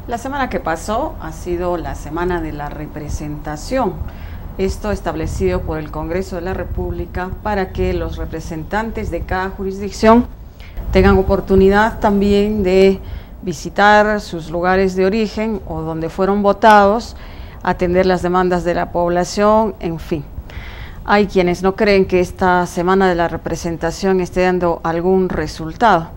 La semana que pasó ha sido la semana de la representación. Esto establecido por el Congreso de la República para que los representantes de cada jurisdicción tengan oportunidad también de visitar sus lugares de origen o donde fueron votados, atender las demandas de la población, en fin. Hay quienes no creen que esta semana de la representación esté dando algún resultado.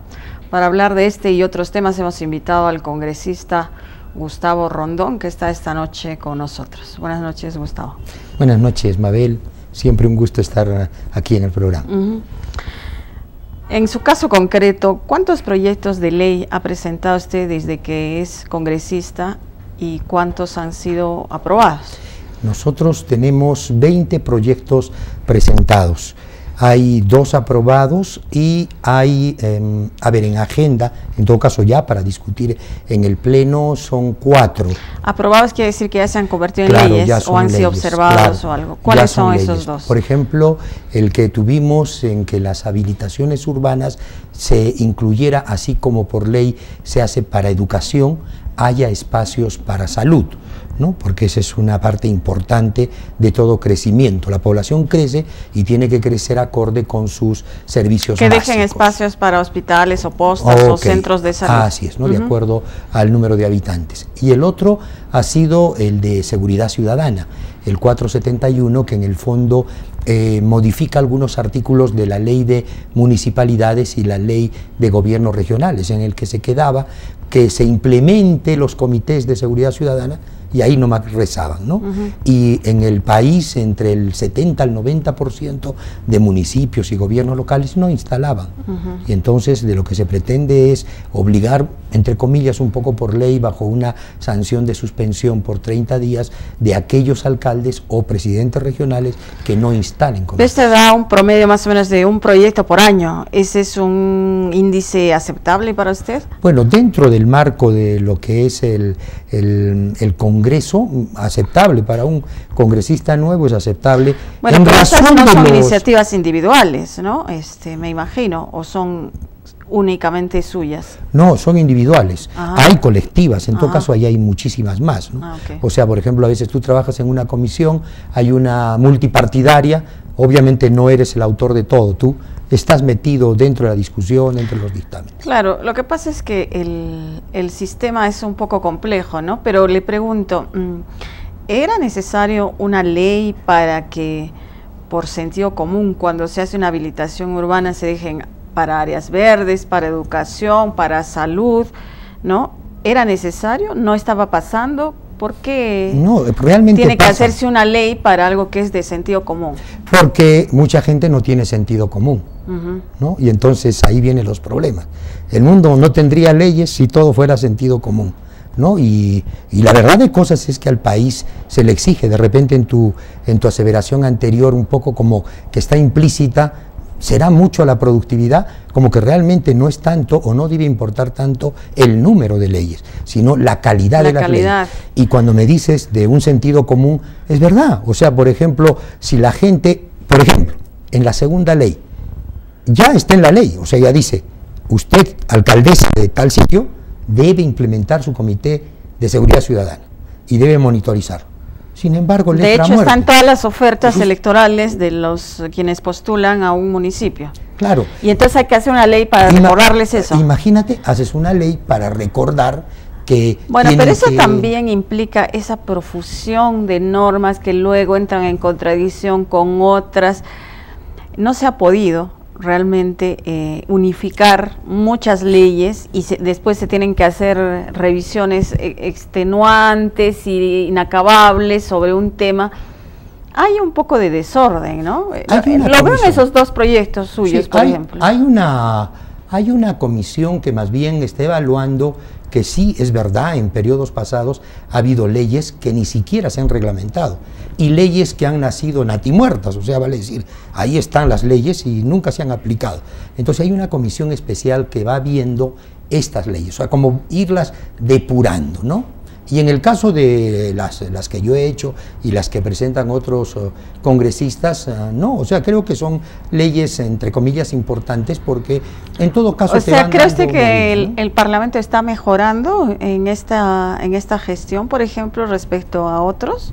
Para hablar de este y otros temas hemos invitado al congresista Gustavo Rondón, que está esta noche con nosotros. Buenas noches, Gustavo. Buenas noches, Mabel. Siempre un gusto estar aquí en el programa. En su caso concreto, ¿cuántos proyectos de ley ha presentado usted desde que es congresista y cuántos han sido aprobados? Nosotros tenemos 20 proyectos presentados. Hay 2 aprobados y hay, en agenda, en todo caso ya para discutir en el Pleno, son 4. ¿Aprobados quiere decir que ya se han convertido en leyes o han sido observados o algo? ¿Cuáles son esos 2? Por ejemplo, el que tuvimos en que las habilitaciones urbanas se incluyera, así como por ley se hace para educación, haya espacios para salud, ¿no? Porque esa es una parte importante de todo crecimiento. La población crece y tiene que crecer acorde con sus servicios básicos. Que dejen espacios para hospitales o postas o centros de salud. Así es, ¿no? De acuerdo al número de habitantes. Y el otro ha sido el de seguridad ciudadana, el 471, que en el fondo modifica algunos artículos de la ley de municipalidades y la ley de gobiernos regionales, en el que se quedaba que se implemente los comités de seguridad ciudadana, y ahí nomás rezaban, ¿no? Y en el país, entre el 70 al 90% de municipios y gobiernos locales no instalaban. Y entonces de lo que se pretende es obligar, entre comillas, un poco por ley, bajo una sanción de suspensión por 30 días, de aquellos alcaldes o presidentes regionales que no instalen comités. Este da un promedio más o menos de un proyecto por año. ¿Ese es un índice aceptable para usted? Bueno, dentro del marco de lo que es el Congreso, aceptable para un congresista nuevo, es aceptable. Bueno, en pero razón esas no de son los iniciativas individuales, ¿no? Me imagino, o son únicamente suyas. No, son individuales. Hay colectivas, en todo caso ahí hay muchísimas más, ¿no? O sea, por ejemplo, a veces tú trabajas en una comisión, hay una multipartidaria, obviamente no eres el autor de todo, tú estás metido dentro de la discusión, dentro de los dictámenes. Claro, lo que pasa es que el sistema es un poco complejo, ¿no? Pero le pregunto, ¿era necesario una ley para que, por sentido común, cuando se hace una habilitación urbana, se dejen para áreas verdes, para educación, para salud, ¿no? ¿Era necesario? ¿No estaba pasando? ¿Por qué no, realmente tiene que hacerse una ley para algo que es de sentido común? Porque mucha gente no tiene sentido común, ¿no? Y entonces ahí vienen los problemas. El mundo no tendría leyes si todo fuera sentido común, ¿no? Y la verdad de cosas es que al país se le exige, de repente en tu aseveración anterior, un poco como que está implícita, será mucho la productividad, como que realmente no es tanto o no debe importar tanto el número de leyes, sino la calidad de las leyes. Y cuando me dices de un sentido común, es verdad. O sea, por ejemplo, si la gente, por ejemplo, en la segunda ley, ya está en la ley, o sea, ya dice, usted, alcaldesa de tal sitio, debe implementar su comité de seguridad ciudadana y debe monitorizarlo. Sin embargo, de hecho, están todas las ofertas electorales de los quienes postulan a un municipio. Claro. Y entonces hay que hacer una ley para recordarles eso. Imagínate, haces una ley para recordar que... Bueno, pero eso también implica esa profusión de normas que luego entran en contradicción con otras. No se ha podido realmente unificar muchas leyes y después se tienen que hacer revisiones extenuantes y inacabables sobre un tema. Hay un poco de desorden, ¿no? Lo veo en esos 2 proyectos suyos, por ejemplo. Hay una comisión que más bien está evaluando que sí, es verdad, en periodos pasados ha habido leyes que ni siquiera se han reglamentado y leyes que han nacido natimuertas, o sea, vale decir, ahí están las leyes y nunca se han aplicado. Entonces hay una comisión especial que va viendo estas leyes, o sea, como irlas depurando, ¿no? Y en el caso de las que yo he hecho y las que presentan otros congresistas, no, o sea, creo que son leyes, entre comillas, importantes porque en todo caso... O sea, ¿cree usted que el Parlamento está mejorando en esta gestión, por ejemplo, respecto a otros?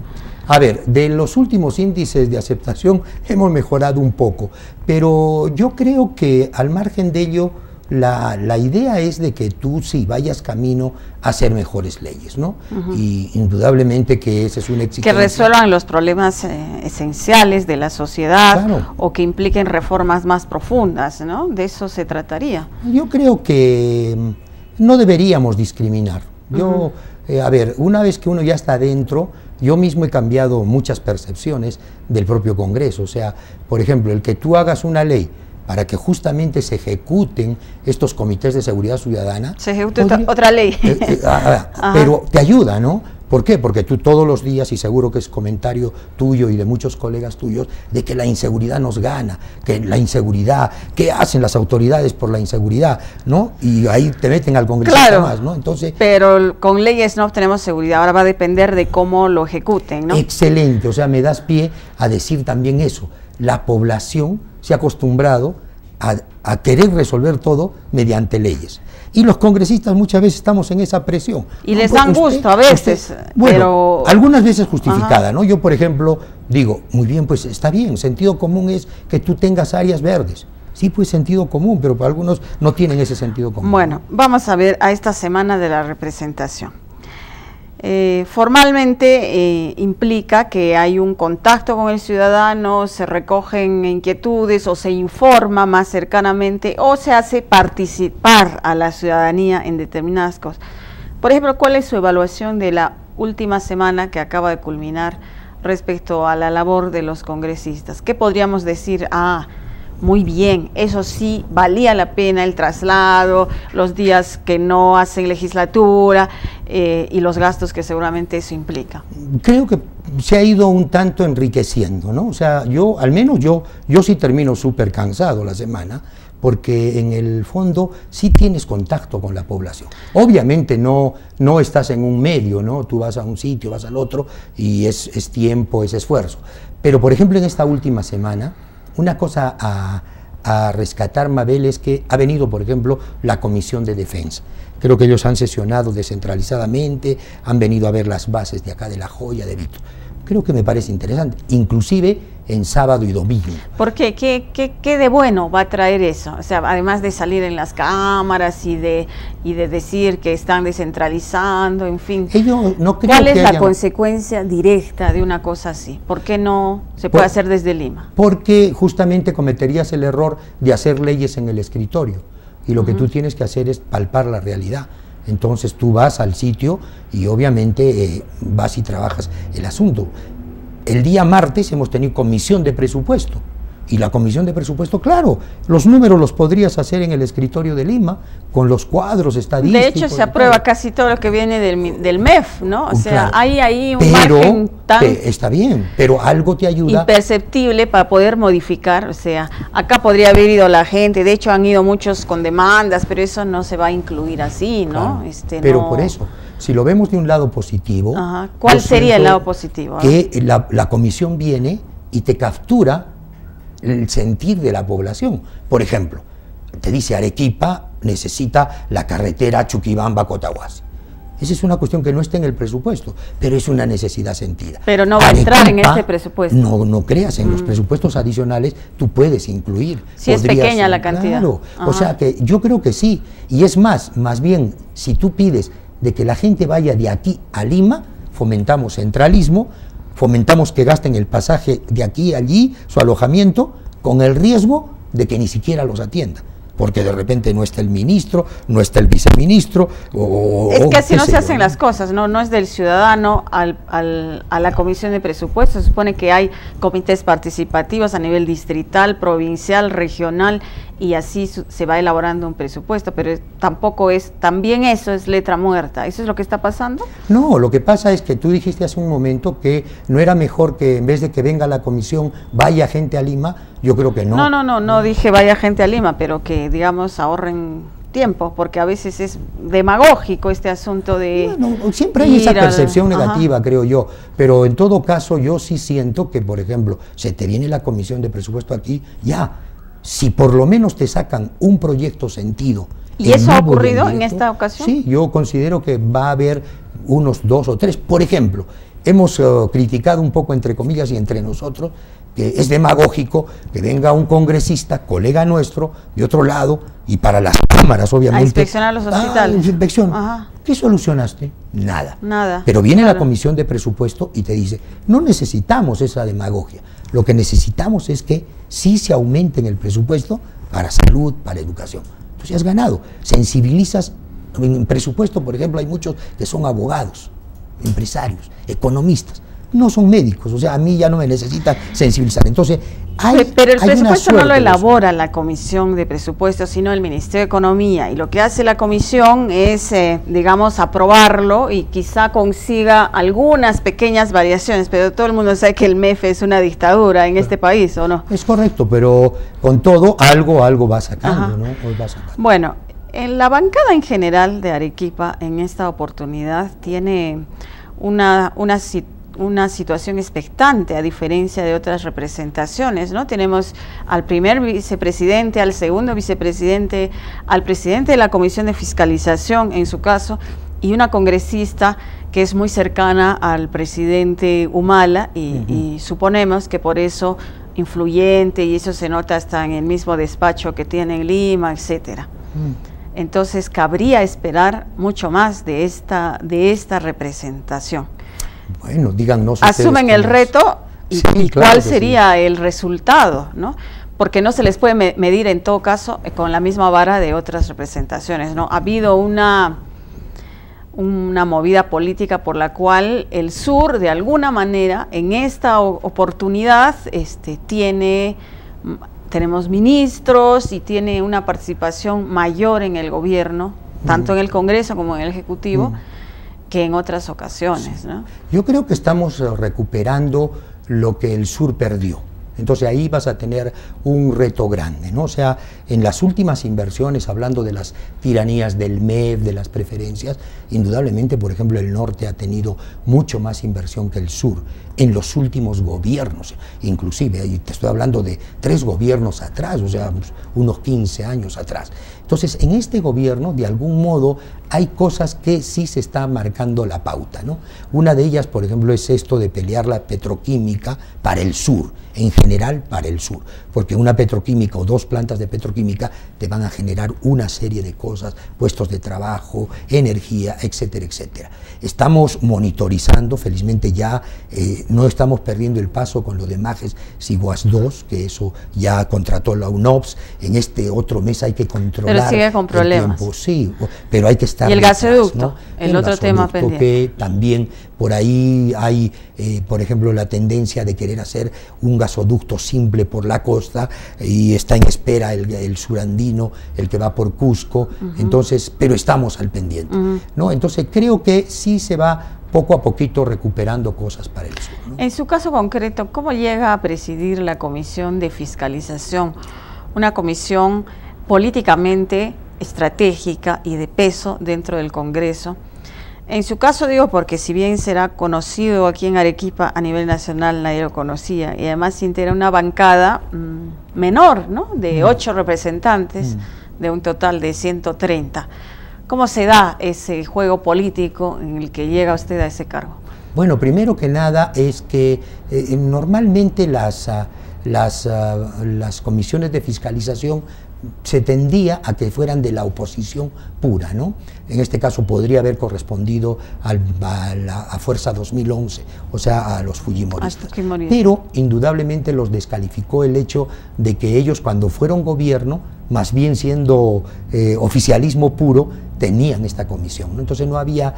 A ver, de los últimos índices de aceptación hemos mejorado un poco, pero yo creo que al margen de ello, la idea es de que tú sí vayas camino a hacer mejores leyes, ¿no? Y indudablemente que esa es una exigencia. Que resuelvan los problemas esenciales de la sociedad, claro, o que impliquen reformas más profundas, ¿no? De eso se trataría. Yo creo que no deberíamos discriminar. Yo, a ver, una vez que uno ya está adentro, yo mismo he cambiado muchas percepciones del propio Congreso. O sea, por ejemplo, el que tú hagas una ley para que justamente se ejecuten estos comités de seguridad ciudadana. Se ejecute otra ley. Pero te ayuda, ¿no? ¿Por qué? Porque tú todos los días, y seguro que es comentario tuyo y de muchos colegas tuyos, de que la inseguridad nos gana, que la inseguridad, ¿qué hacen las autoridades por la inseguridad? ¿No? Y ahí te meten al congresista, claro, más, ¿no? Entonces, pero con leyes no obtenemos seguridad, ahora va a depender de cómo lo ejecuten, ¿no? Excelente, o sea, me das pie a decir también eso. La población se ha acostumbrado a querer resolver todo mediante leyes. Y los congresistas muchas veces estamos en esa presión. Y les dan gusto a veces. Bueno, pero algunas veces justificada, ¿no? Yo, por ejemplo, digo, muy bien, pues está bien, sentido común es que tú tengas áreas verdes. Sí, pues sentido común, pero para algunos no tienen ese sentido común. Bueno, vamos a ver a esta semana de la representación. Formalmente implica que hay un contacto con el ciudadano, se recogen inquietudes o se informa más cercanamente o se hace participar a la ciudadanía en determinadas cosas. Por ejemplo, ¿cuál es su evaluación de la última semana que acaba de culminar respecto a la labor de los congresistas? ¿Qué podríamos decir? Muy bien, eso sí, valía la pena el traslado, los días que no hacen legislatura y los gastos que seguramente eso implica. Creo que se ha ido un tanto enriqueciendo, ¿no? O sea, al menos yo sí termino súper cansado la semana, porque en el fondo sí tienes contacto con la población. Obviamente no estás en un medio, ¿no? Tú vas a un sitio, vas al otro y es tiempo, es esfuerzo. Pero, por ejemplo, en esta última semana, una cosa a rescatar, Mabel, es que ha venido, por ejemplo, la Comisión de Defensa. Creo que ellos han sesionado descentralizadamente, han venido a ver las bases de acá de La Joya, de Vito. Creo que me parece interesante, inclusive en sábado y domingo. ¿Por qué? ¿Qué de bueno va a traer eso? O sea, además de salir en las cámaras y de decir que están descentralizando, en fin. No creo ¿Cuál es la consecuencia directa de una cosa así? ¿Por qué no se puede hacer desde Lima? Porque justamente cometerías el error de hacer leyes en el escritorio. Y lo que tú tienes que hacer es palpar la realidad. Entonces tú vas al sitio y obviamente vas y trabajas el asunto. El día martes hemos tenido comisión de presupuesto, y la comisión de presupuesto, claro, los números los podrías hacer en el escritorio de Lima, con los cuadros estadísticos. De hecho, se aprueba casi todo lo que viene del MEF, ¿no? O sea, hay ahí un margen tan... Está bien, pero algo te ayuda... imperceptible para poder modificar, o sea, acá podría haber ido la gente, de hecho han ido muchos con demandas, pero eso no se va a incluir así, ¿no? Claro, pero por eso... Si lo vemos de un lado positivo... ¿Cuál sería el lado positivo? Que la comisión viene y te captura el sentir de la población. Por ejemplo, te dice Arequipa necesita la carretera Chuquibamba-Cotahuasi. Esa es una cuestión que no está en el presupuesto, pero es una necesidad sentida. Pero no va a entrar en este presupuesto. No creas, en los presupuestos adicionales tú puedes incluir. Si es pequeña la cantidad. Claro, o sea que yo creo que sí. Y es más bien, si tú pides de que la gente vaya de aquí a Lima, fomentamos centralismo, fomentamos que gasten el pasaje de aquí a allí, su alojamiento, con el riesgo de que ni siquiera los atienda, porque de repente no está el ministro, no está el viceministro, es que así no se hacen las cosas, no es del ciudadano a la comisión de presupuestos. Se supone que hay comités participativos a nivel distrital, provincial, regional, y así se va elaborando un presupuesto, pero también eso es letra muerta. ¿Eso es lo que está pasando? No, lo que pasa es que tú dijiste hace un momento que no era mejor que en vez de que venga la comisión vaya gente a Lima. Yo creo que no. No dije vaya gente a Lima, pero que digamos ahorren tiempo, porque a veces es demagógico este asunto de... Bueno, siempre hay esa percepción negativa, creo yo, pero en todo caso yo sí siento que, por ejemplo, se te viene la comisión de presupuesto aquí, ya, si por lo menos te sacan un proyecto sentido. ¿Y eso ha ocurrido en esta ocasión? Sí, yo considero que va a haber unos 2 o 3. Por ejemplo, hemos criticado un poco, entre comillas y entre nosotros, que es demagógico que venga un congresista, colega nuestro, de otro lado, y para las cámaras, obviamente. A inspeccionar los hospitales. Inspección. Ajá. ¿Qué solucionaste? Nada. Nada. Pero viene la comisión de presupuesto y te dice, no necesitamos esa demagogia. Lo que necesitamos es que sí se aumente en el presupuesto para salud, para educación. Entonces has ganado. Sensibilizas. En presupuesto, por ejemplo, hay muchos que son abogados, empresarios, economistas. No son médicos, o sea, a mí ya no me necesitan sensibilizar. Entonces, pero el presupuesto no lo elabora la Comisión de Presupuestos, sino el Ministerio de Economía, y lo que hace la Comisión es, digamos, aprobarlo y quizá consiga algunas pequeñas variaciones, pero todo el mundo sabe que el MEF es una dictadura en este país, ¿o no? Es correcto, pero con todo, algo va sacando, ¿no? Va sacando. Bueno, en la bancada en general de Arequipa, en esta oportunidad, tiene una situación expectante, a diferencia de otras representaciones, ¿no? Tenemos al primer vicepresidente, al segundo vicepresidente, al presidente de la Comisión de Fiscalización, en su caso, y una congresista que es muy cercana al presidente Humala, y suponemos que por eso influyente, y eso se nota hasta en el mismo despacho que tiene en Lima, etcétera. Entonces cabría esperar mucho más de esta representación. Bueno, díganos. Asumen el reto y claro, cuál sería el resultado, ¿no? Porque no se les puede medir en todo caso con la misma vara de otras representaciones, ¿no? Ha habido una movida política por la cual el sur, de alguna manera, en esta oportunidad, tenemos ministros y tiene una participación mayor en el gobierno, tanto en el Congreso como en el Ejecutivo, que en otras ocasiones, ¿no? Yo creo que estamos recuperando lo que el sur perdió. Entonces ahí vas a tener un reto grande, ¿no? O sea, en las últimas inversiones, hablando de las tiranías del MEF, de las preferencias, indudablemente, por ejemplo, el norte ha tenido mucho más inversión que el sur en los últimos gobiernos, inclusive, y te estoy hablando de 3 gobiernos atrás, o sea, unos 15 años atrás. Entonces, en este gobierno, de algún modo, hay cosas que sí se está marcando la pauta, ¿no? Una de ellas, por ejemplo, es esto de pelear la petroquímica para el sur, en general para el sur, porque una petroquímica o 2 plantas de petroquímica te van a generar una serie de cosas, puestos de trabajo, energía, etcétera, etcétera. Estamos monitorizando, felizmente ya no estamos perdiendo el paso con lo de Majes Siguas 2, que eso ya contrató la UNOPS, en este otro mes hay que controlar. Pero sigue con problemas. Sí, pero hay que estar... Y el gasoducto, ¿no? el otro tema pendiente. Que también por ahí hay, por ejemplo, la tendencia de querer hacer un gasoducto simple por la costa, y está en espera el surandino, el que va por Cusco, entonces, pero estamos al pendiente, ¿no? Entonces creo que sí se va poco a poquito recuperando cosas para el sur, ¿no? En su caso concreto, ¿cómo llega a presidir la Comisión de Fiscalización? Una comisión políticamente estratégica y de peso dentro del Congreso. En su caso digo porque si bien será conocido aquí en Arequipa, a nivel nacional nadie lo conocía, y además integra una bancada menor, ¿no? De 8 representantes de un total de 130. ¿Cómo se da ese juego político en el que llega usted a ese cargo? Bueno, primero que nada es que normalmente las comisiones de fiscalización se tendía a que fueran de la oposición pura, ¿no? En este caso podría haber correspondido a Fuerza 2011, o sea, a los fujimoristas. Pero indudablemente los descalificó el hecho de que ellos, cuando fueron gobierno, más bien siendo oficialismo puro, tenían esta comisión, ¿no? Entonces no había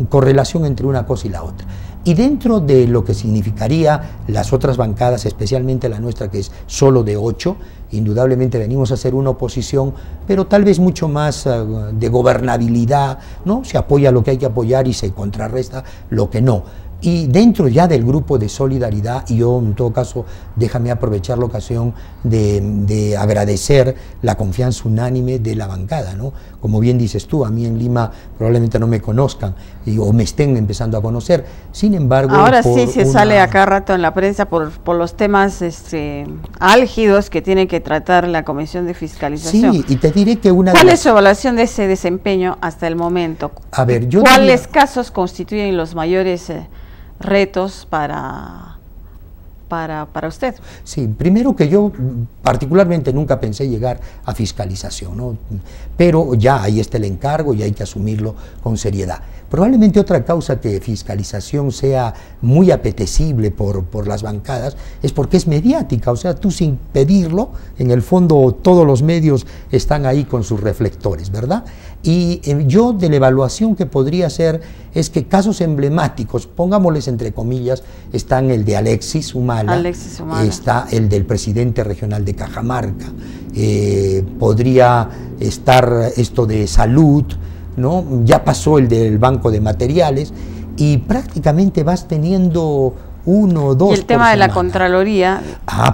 correlación entre una cosa y la otra. Y dentro de lo que significaría las otras bancadas, especialmente la nuestra, que es solo de 8, indudablemente venimos a hacer una oposición, pero tal vez mucho más de gobernabilidad, ¿no? Se apoya lo que hay que apoyar y se contrarresta lo que no. Y dentro ya del grupo de solidaridad, y yo en todo caso déjame aprovechar la ocasión de agradecer la confianza unánime de la bancada, ¿no? Como bien dices tú, a mí en Lima probablemente no me conozcan o me estén empezando a conocer, sin embargo... Ahora sí se sale a cada rato en la prensa por los temas álgidos que tiene que tratar la Comisión de Fiscalización. Sí, y te diré que ¿Cuál es su evaluación de ese desempeño hasta el momento? A ver, ¿Cuáles casos constituyen los mayores retos para usted? Sí, primero que yo particularmente nunca pensé llegar a fiscalización, ¿no? Pero ya ahí está el encargo y hay que asumirlo con seriedad. Probablemente otra causa que fiscalización sea muy apetecible por las bancadas es porque es mediática, o sea, tú sin pedirlo, en el fondo todos los medios están ahí con sus reflectores, ¿verdad? Y yo de la evaluación que podría hacer es que casos emblemáticos, pongámosles entre comillas, están el de Alexis Humala, está el del presidente regional de Cajamarca, podría estar esto de salud, ¿no? Ya pasó el del banco de materiales y prácticamente vas teniendo uno o dos. Y el tema de la Contraloría,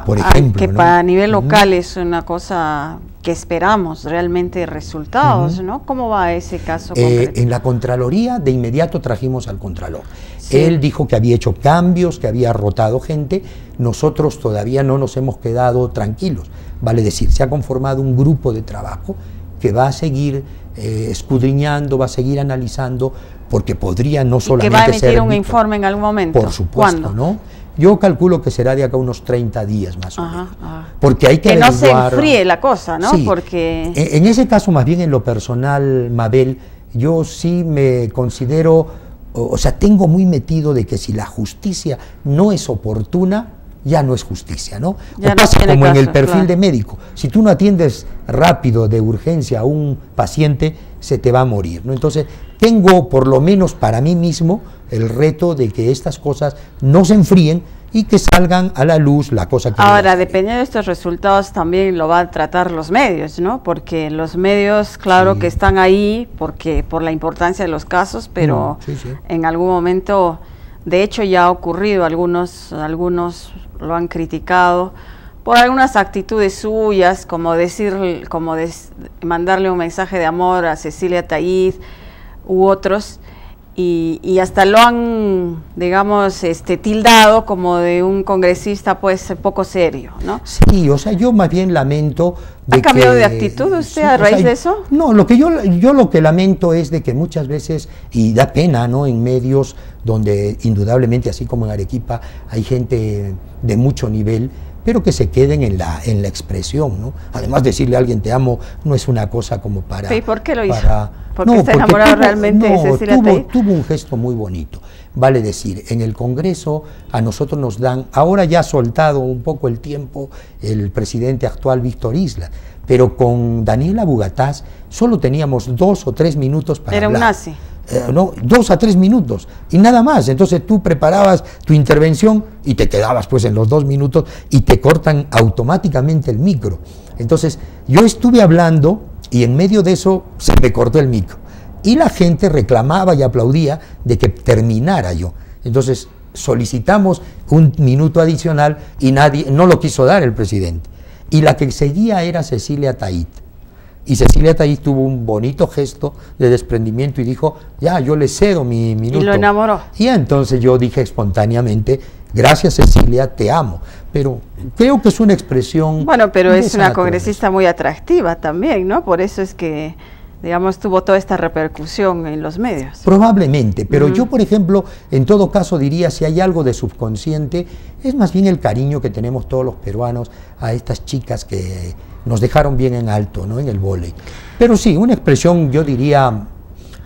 por ejemplo, que ¿no? para nivel local es una cosa que esperamos realmente resultados, ¿no? ¿Cómo va ese caso concreto? En la Contraloría de inmediato trajimos al Contralor. Sí. Él dijo que había hecho cambios, que había rotado gente. Nosotros todavía no nos hemos quedado tranquilos. Vale decir, se ha conformado un grupo de trabajo que va a seguir escudriñando, va a seguir analizando, porque podría no solamente ser... ¿Que va a emitir un informe en algún momento? Por supuesto, ¿Cuándo? ¿no? Yo calculo que será de acá unos 30 días más o menos. Ajá. Porque hay que no se enfríe la cosa, ¿no? Sí, porque... en ese caso, más bien en lo personal, Mabel, yo sí me considero, o sea, tengo muy metido de que si la justicia no es oportuna, ya no es justicia, ¿no? Ya o pasa no como caso, en el perfil claro. de médico. Si tú no atiendes rápido de urgencia a un paciente, se te va a morir, ¿no? Entonces, tengo por lo menos para mí mismo el reto de que estas cosas no se enfríen y que salgan a la luz la cosa que... Ahora, dependiendo de estos resultados, también lo van a tratar los medios, ¿no? Porque los medios, claro, sí, que están ahí por la importancia de los casos, pero sí. En algún momento, de hecho ya ha ocurrido, algunos lo han criticado por algunas actitudes suyas, como mandarle un mensaje de amor a Cecilia Tayit u otros, y hasta lo han, digamos, tildado como de un congresista pues poco serio, ¿no? Sí, o sea, yo más bien lamento de ¿Ha cambiado de actitud usted a raíz de eso? No, lo que yo lo que lamento es de que muchas veces, y da pena, ¿no?, en medios donde indudablemente, así como en Arequipa, hay gente de mucho nivel, pero que se queden en la expresión, ¿no? Además, decirle a alguien te amo no es una cosa como para... ¿Y por qué lo hizo? Porque está enamorado realmente de Cecilia Tayit. Tuvo un gesto muy bonito. Vale decir, en el Congreso a nosotros nos dan, ahora ya ha soltado un poco el tiempo el presidente actual Víctor Isla, pero con Daniela Bugatás solo teníamos 2 o 3 minutos para hablar. Era un nazi. No, 2 a 3 minutos y nada más. Entonces tú preparabas tu intervención y te quedabas pues en los 2 minutos y te cortan automáticamente el micro. Entonces yo estuve hablando y en medio de eso se me cortó el micro y la gente reclamaba y aplaudía de que terminara yo. Entonces solicitamos 1 minuto adicional y nadie, no lo quiso dar el presidente. Y la que seguía era Cecilia Tayit. Y Cecilia Tayit tuvo un bonito gesto de desprendimiento y dijo, ya, yo le cedo mi minuto. Y lo enamoró. Y entonces yo dije espontáneamente, gracias Cecilia, te amo. Pero creo que es una expresión... Bueno, pero es una congresista muy atractiva también, ¿no? Por eso es que, digamos, tuvo toda esta repercusión en los medios. Probablemente, pero yo, por ejemplo, en todo caso diría, si hay algo de subconsciente, es más bien el cariño que tenemos todos los peruanos a estas chicas que nos dejaron bien en alto, ¿no?, en el vóley. Pero sí, una expresión, yo diría,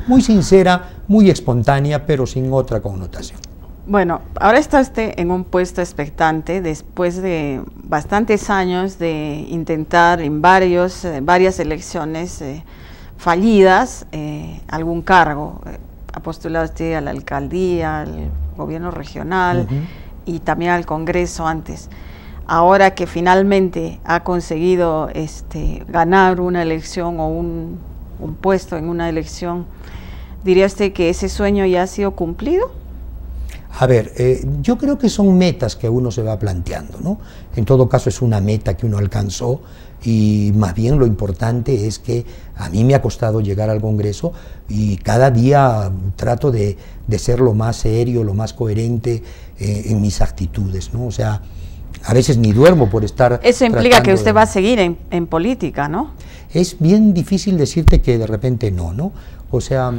muy sincera, muy espontánea, pero sin otra connotación. Bueno, ahora está usted en un puesto expectante después de bastantes años de intentar en varias elecciones fallidas algún cargo. Ha postulado usted a la alcaldía, al gobierno regional y también al Congreso antes. Ahora que finalmente ha conseguido ganar una elección o un puesto en una elección, ¿diría usted que ese sueño ya ha sido cumplido? A ver, yo creo que son metas que uno se va planteando, ¿no? En todo caso es una meta que uno alcanzó y más bien lo importante es que a mí me ha costado llegar al Congreso y cada día trato de ser lo más serio, lo más coherente en mis actitudes, ¿no? O sea, a veces ni duermo por estar... Eso implica que usted va a seguir en política, ¿no? Es bien difícil decirte que de repente no, ¿no? O sea,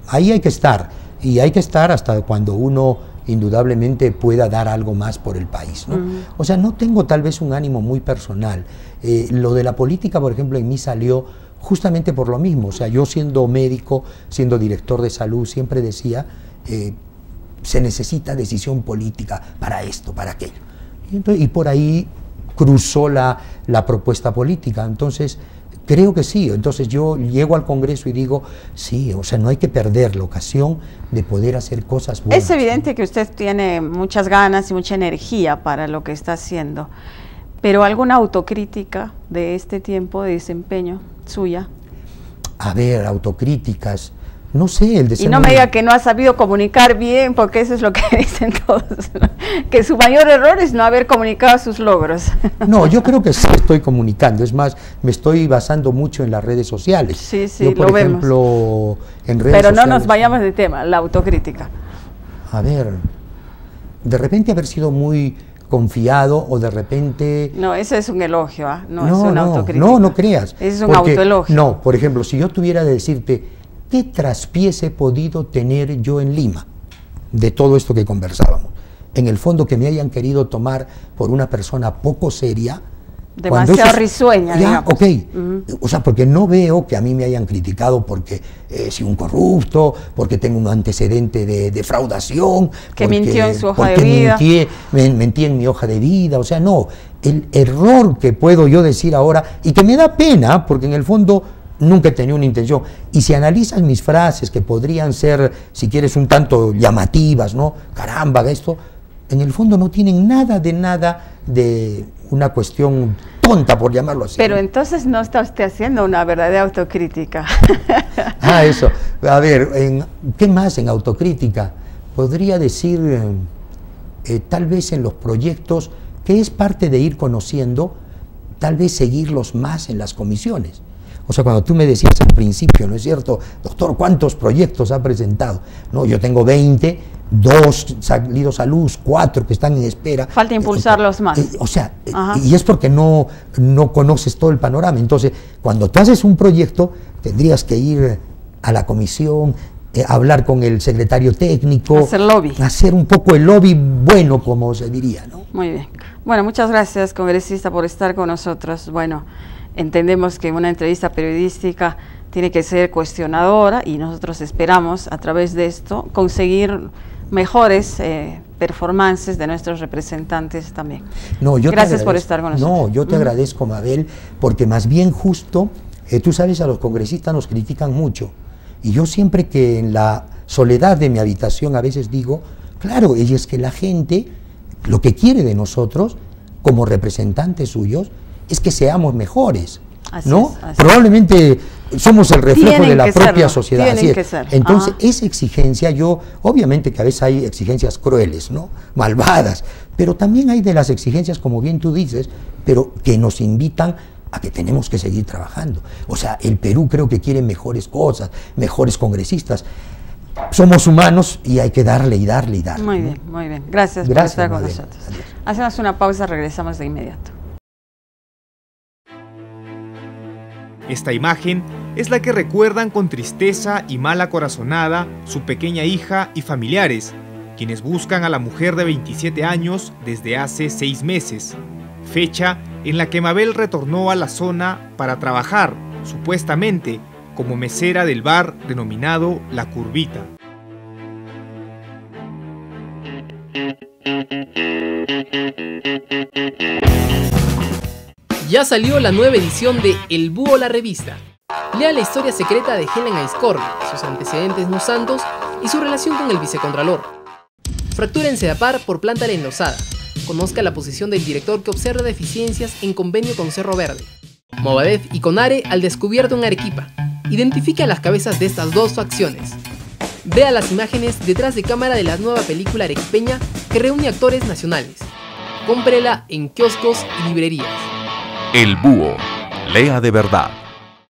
ahí hay que estar, y hay que estar hasta cuando uno indudablemente pueda dar algo más por el país, ¿no? O sea, no tengo tal vez un ánimo muy personal. Lo de la política, por ejemplo, en mí salió justamente por lo mismo. O sea, yo siendo médico, siendo director de salud, siempre decía, se necesita decisión política para esto, para aquello. Y por ahí cruzó la propuesta política. Entonces, creo que sí. Entonces yo llego al Congreso y digo, sí, o sea, no hay que perder la ocasión de poder hacer cosas buenas. Es evidente que usted tiene muchas ganas y mucha energía para lo que está haciendo, pero ¿alguna autocrítica de este tiempo de desempeño suya? A ver, autocríticas, no sé, el Y no me diga que no ha sabido comunicar bien, porque eso es lo que dicen todos, ¿no? Que su mayor error es no haber comunicado sus logros. No, yo creo que sí estoy comunicando, es más, me estoy basando mucho en las redes sociales. Sí, sí, yo, por lo ejemplo, en redes Pero sociales, no nos vayamos de tema, la autocrítica. A ver, de repente haber sido muy confiado o de repente... No, eso es un elogio, ¿ah? No es una autocrítica. No creas. Es un autoelogio. No, por ejemplo, si yo tuviera de decirte... ¿Qué traspiés he podido tener yo en Lima de todo esto que conversábamos? En el fondo que me hayan querido tomar por una persona poco seria. Demasiado risueña, ya, digamos. Ok, o sea, porque no veo que a mí me hayan criticado porque soy un corrupto, porque tengo un antecedente de defraudación. Que mintió en su hoja de vida. Mentí en mi hoja de vida, o sea, no. El error que puedo yo decir ahora, y que me da pena, porque en el fondo... Nunca he tenido una intención. Y si analizas mis frases, que podrían ser, si quieres, un tanto llamativas, ¿no? Caramba, esto, en el fondo no tienen nada de una cuestión tonta, por llamarlo así. Pero entonces no está usted haciendo una verdadera autocrítica. Ah, eso. A ver, ¿qué más en autocrítica? Podría decir, tal vez en los proyectos, que es parte de ir conociendo, tal vez seguirlos más en las comisiones. O sea, cuando tú me decías al principio, ¿no es cierto? Doctor, ¿cuántos proyectos ha presentado? No, yo tengo 20, 2 salidos a luz, 4 que están en espera. Falta impulsarlos más. O sea, y es porque no conoces todo el panorama. Entonces, cuando tú haces un proyecto, tendrías que ir a la comisión, hablar con el secretario técnico. Hacer lobby. Hacer un poco el lobby bueno, como se diría, ¿no? Muy bien. Bueno, muchas gracias, congresista, por estar con nosotros. Bueno, entendemos que una entrevista periodística tiene que ser cuestionadora y nosotros esperamos a través de esto conseguir mejores performances de nuestros representantes también. No, gracias por estar con nosotros. No, yo te agradezco, Mabel, porque más bien justo, tú sabes, a los congresistas nos critican mucho y yo siempre que en la soledad de mi habitación a veces digo, claro, y es que la gente lo que quiere de nosotros como representantes suyos es que seamos mejores, ¿no? Probablemente somos el reflejo de la propia sociedad. Tienen que ser. Entonces, esa exigencia, obviamente que a veces hay exigencias crueles, ¿no? Malvadas, pero también hay de las exigencias, como bien tú dices, pero que nos invitan a que tenemos que seguir trabajando. O sea, el Perú creo que quiere mejores cosas, mejores congresistas. Somos humanos y hay que darle y darle y darle. Muy bien, muy bien. Gracias por estar con nosotros. Adiós. Hacemos una pausa, regresamos de inmediato. Esta imagen es la que recuerdan con tristeza y mala corazonada su pequeña hija y familiares, quienes buscan a la mujer de 27 años desde hace 6 meses, fecha en la que Mabel retornó a la zona para trabajar, supuestamente, como mesera del bar denominado La Curvita. Ya salió la nueva edición de El Búho la Revista. Lea la historia secreta de Helen Aizcorbe, sus antecedentes no santos y su relación con el vicecontralor. Fractura en Sedapar por planta la enlosada. Conozca la posición del director que observa deficiencias en convenio con Cerro Verde. Movadef y Conare al descubierto en Arequipa. Identifique a las cabezas de estas dos facciones. Vea las imágenes detrás de cámara de la nueva película arequipeña que reúne actores nacionales. Cómprela en kioscos y librerías. El Búho. Lea de verdad.